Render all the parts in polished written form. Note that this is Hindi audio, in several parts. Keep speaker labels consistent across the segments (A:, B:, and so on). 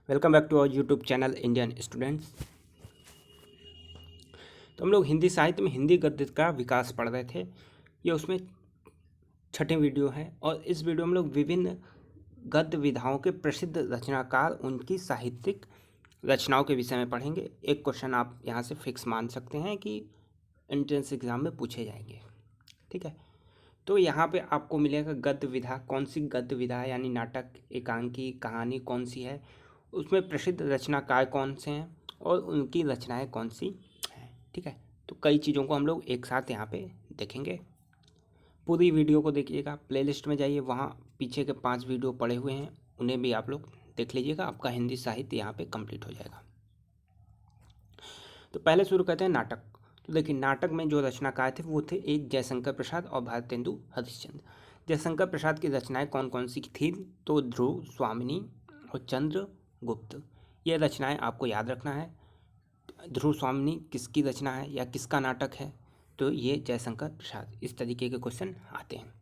A: Welcome back to our YouTube channel Indian students. तो हम लोग हिंदी साहित्य में हिंदी गद्य का विकास पढ़ रहे थे। ये उसमें छठे वीडियो है और इस वीडियो में हम लोग विभिन्न गद्य विधाओं के प्रसिद्ध रचनाकार उनकी साहित्यिक रचनाओं के विषय में पढ़ेंगे। एक क्वेश्चन आप यहाँ से फिक्स मान सकते हैं कि एंट्रेंस एग्जाम में पूछे जाएंगे। ठीक है, तो यहाँ पे आपको मिलेगा गद्य विधा। कौन सी गद्य विधा है, यानी नाटक, एकांकी, कहानी कौन सी है, उसमें प्रसिद्ध रचनाकार कौन से हैं और उनकी रचनाएं कौन सी हैं। ठीक है, तो कई चीज़ों को हम लोग एक साथ यहाँ पे देखेंगे। पूरी वीडियो को देखिएगा, प्लेलिस्ट में जाइए, वहाँ पीछे के 5 वीडियो पड़े हुए हैं, उन्हें भी आप लोग देख लीजिएगा। आपका हिंदी साहित्य यहाँ पे कंप्लीट हो जाएगा। तो पहले शुरू करते हैं नाटक। तो देखिए, नाटक में जो रचनाकार थे वो थे एक जयशंकर प्रसाद और भारतेंदु हरिश्चंद्र। जयशंकर प्रसाद की रचनाएं कौन कौन सी थी? तो ध्रुव, स्वामिनी और चंद्रगुप्त। ये रचनाएं आपको याद रखना है। ध्रुव स्वामिनी किसकी रचना है या किसका नाटक है? तो ये जयशंकर प्रसाद। इस तरीके के क्वेश्चन आते हैं।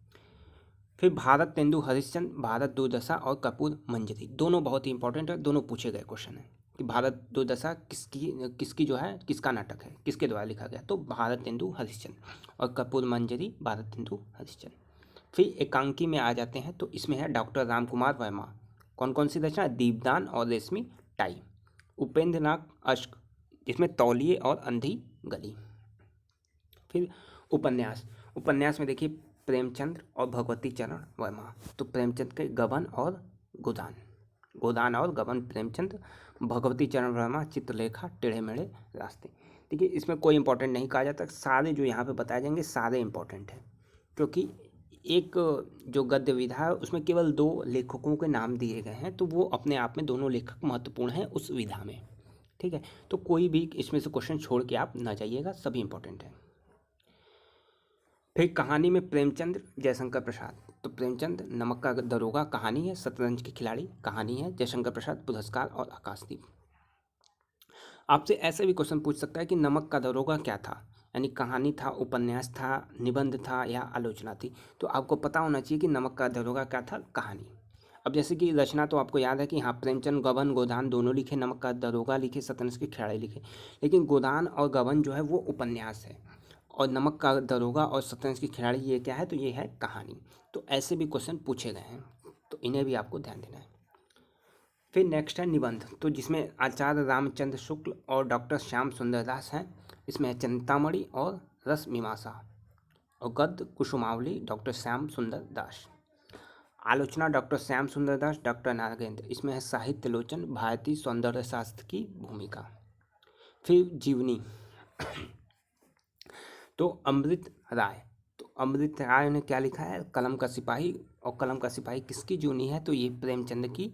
A: फिर भारतेंदु हरिश्चंद्र, भारत दुर्दशा और कपूर मंजरी, दोनों बहुत ही इंपॉर्टेंट है, दोनों पूछे गए क्वेश्चन है कि भारत दुर्दशा किसकी किसकी जो है किसका नाटक है, किसके द्वारा लिखा गया? तो भारतेंदु हरिश्चंद्र। और कपूर मंजरी भारतेंदु हरिश्चंद्र। फिर एकांकी में आ जाते हैं, तो इसमें है डॉक्टर रामकुमार वर्मा। कौन कौन सी रचना? दीपदान और रेशमी टाई। उपेंद्रनाथ अश्क, जिसमें तौलिए और अंधी गली। फिर उपन्यास। उपन्यास में देखिए प्रेमचंद्र और भगवती चरण वर्मा। तो प्रेमचंद के गबन और गोदान, गोदान और गबन प्रेमचंद। भगवती चरण वर्मा चित्रलेखा, टेढ़े मेढ़े रास्ते। देखिए, इसमें कोई इंपॉर्टेंट नहीं कहा जाता, सारे जो यहाँ पे बताए जाएंगे सारे इंपॉर्टेंट हैं, क्योंकि एक जो गद्य विधा है उसमें केवल 2 लेखकों के नाम दिए गए हैं, तो वो अपने आप में दोनों लेखक महत्वपूर्ण हैं उस विधा में। ठीक है, तो कोई भी इसमें से क्वेश्चन छोड़ के आप ना जाइएगा, सभी इंपॉर्टेंट है। फिर कहानी में प्रेमचंद, जयशंकर प्रसाद। तो प्रेमचंद नमक का दरोगा कहानी है, शतरंज के खिलाड़ी कहानी है, जयशंकर प्रसाद पुरस्कार और आकाशदीप। आपसे ऐसे भी क्वेश्चन पूछ सकता है कि नमक का दरोगा क्या था, यानी कहानी था, उपन्यास था, निबंध था या आलोचना थी? तो आपको पता होना चाहिए कि नमक का दरोगा क्या था, कहानी। अब जैसे कि रचना तो आपको याद है कि हाँ, प्रेमचंद गबन गोदान दोनों लिखे, नमक का दरोगा लिखे, शतरंज के खिलाड़ी लिखे। लेकिन गोदान और गबन जो है वो उपन्यास है, और नमक का दरोगा और शतरंज के खिलाड़ी ये क्या है? तो ये है कहानी। तो ऐसे भी क्वेश्चन पूछे गए हैं, तो इन्हें भी आपको ध्यान देना है। फिर नेक्स्ट है निबंध, तो जिसमें आचार्य रामचंद्र शुक्ल और डॉक्टर श्याम सुंदर दास हैं। इसमें है चिंतामणि और रस मीमांसा। और गद्य कुसुमावली डॉक्टर श्याम सुंदर दास। आलोचना डॉक्टर श्याम सुंदर दास, डॉक्टर नागेंद्र। इसमें है साहित्य लोचन, भारतीय सौंदर्य शास्त्र की भूमिका। फिर जीवनी, तो अमृत राय। तो अमृत राय ने क्या लिखा है? कलम का सिपाही। और कलम का सिपाही किसकी जीवनी है? तो ये प्रेमचंद की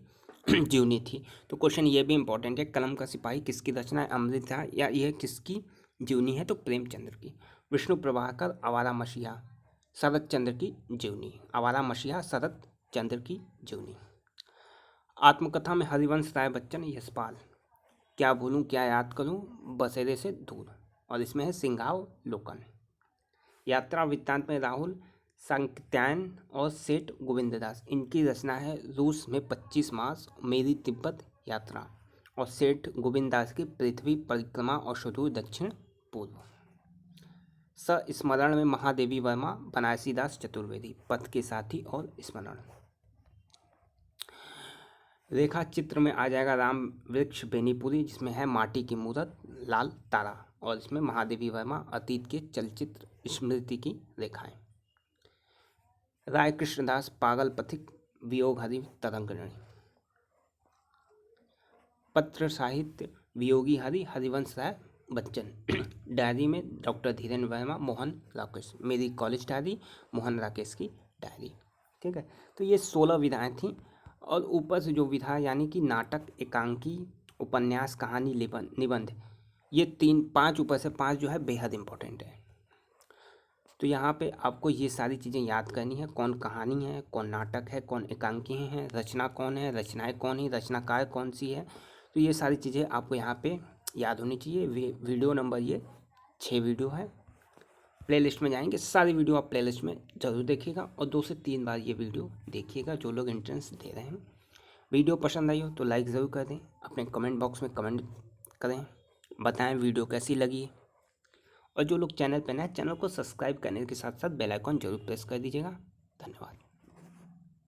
A: जीवनी थी। तो क्वेश्चन ये भी इंपॉर्टेंट है, कलम का सिपाही किसकी रचना है? अमृत राय। या यह किसकी जीवनी है? तो प्रेमचंद्र की। विष्णु प्रभाकर, आवारा मसीहा, शरत चंद्र की जीवनी। आवारा मसीहा, शरत चंद्र की जीवनी। आत्मकथा में हरिवंश राय बच्चन, यशपाल, क्या भूलूं क्या याद करूं, बसेरे से दूर। और इसमें है सिंघाव लोकन। यात्रा वृत्तांत में राहुल सांकृत्यायन और सेठ गोविंददास। इनकी रचना है रूस में 25 मास, मेरी तिब्बत यात्रा। और सेठ गोविंददास की पृथ्वी परिक्रमा और सुदूर दक्षिण पूर्व। स्मरण में महादेवी वर्मा, बनारसीदास चतुर्वेदी, पथ के साथी और स्मरण। रेखा चित्र में आ जाएगा राम वृक्ष बेनीपुरी, जिसमें है माटी की मूरत, लाल तारा। और इसमें महादेवी वर्मा, अतीत के चलचित्र, स्मृति की रेखाएं। राय कृष्णदास, पागल पथिक, वियोग हरि तरंगणी। पत्र साहित्य, वियोगी हरि, हरिवंश राय बच्चन। डायरी में डॉक्टर धीरेन्द्र वर्मा, मोहन राकेश। मेरी कॉलेज डायरी, मोहन राकेश की डायरी। ठीक है, तो ये 16 विधाएं थीं। और ऊपर से जो विधा यानी कि नाटक, एकांकी, उपन्यास, कहानी, निबंध, ये 5 ऊपर से 5 जो है बेहद इंपॉर्टेंट है। तो यहाँ पे आपको ये सारी चीज़ें याद करनी है, कौन कहानी है, कौन नाटक है, कौन एकांकी है, रचना कौन है, रचनाएं कौन है, रचनाकार कौन सी है। तो ये सारी चीज़ें आपको यहाँ पे याद होनी चाहिए। वीडियो नंबर ये 6 वीडियो है। प्लेलिस्ट में जाएंगे, सारी वीडियो आप प्लेलिस्ट में ज़रूर देखिएगा और 2 से 3 बार ये वीडियो देखिएगा जो लोग एंट्रेंस दे रहे हैं। वीडियो पसंद आई हो तो लाइक ज़रूर कर दें, अपने कमेंट बॉक्स में कमेंट करें, बताएं वीडियो कैसी लगी। और जो लोग चैनल पर नए हैं, चैनल को सब्सक्राइब करने के साथ साथ बेल आइकॉन जरूर प्रेस कर दीजिएगा। धन्यवाद।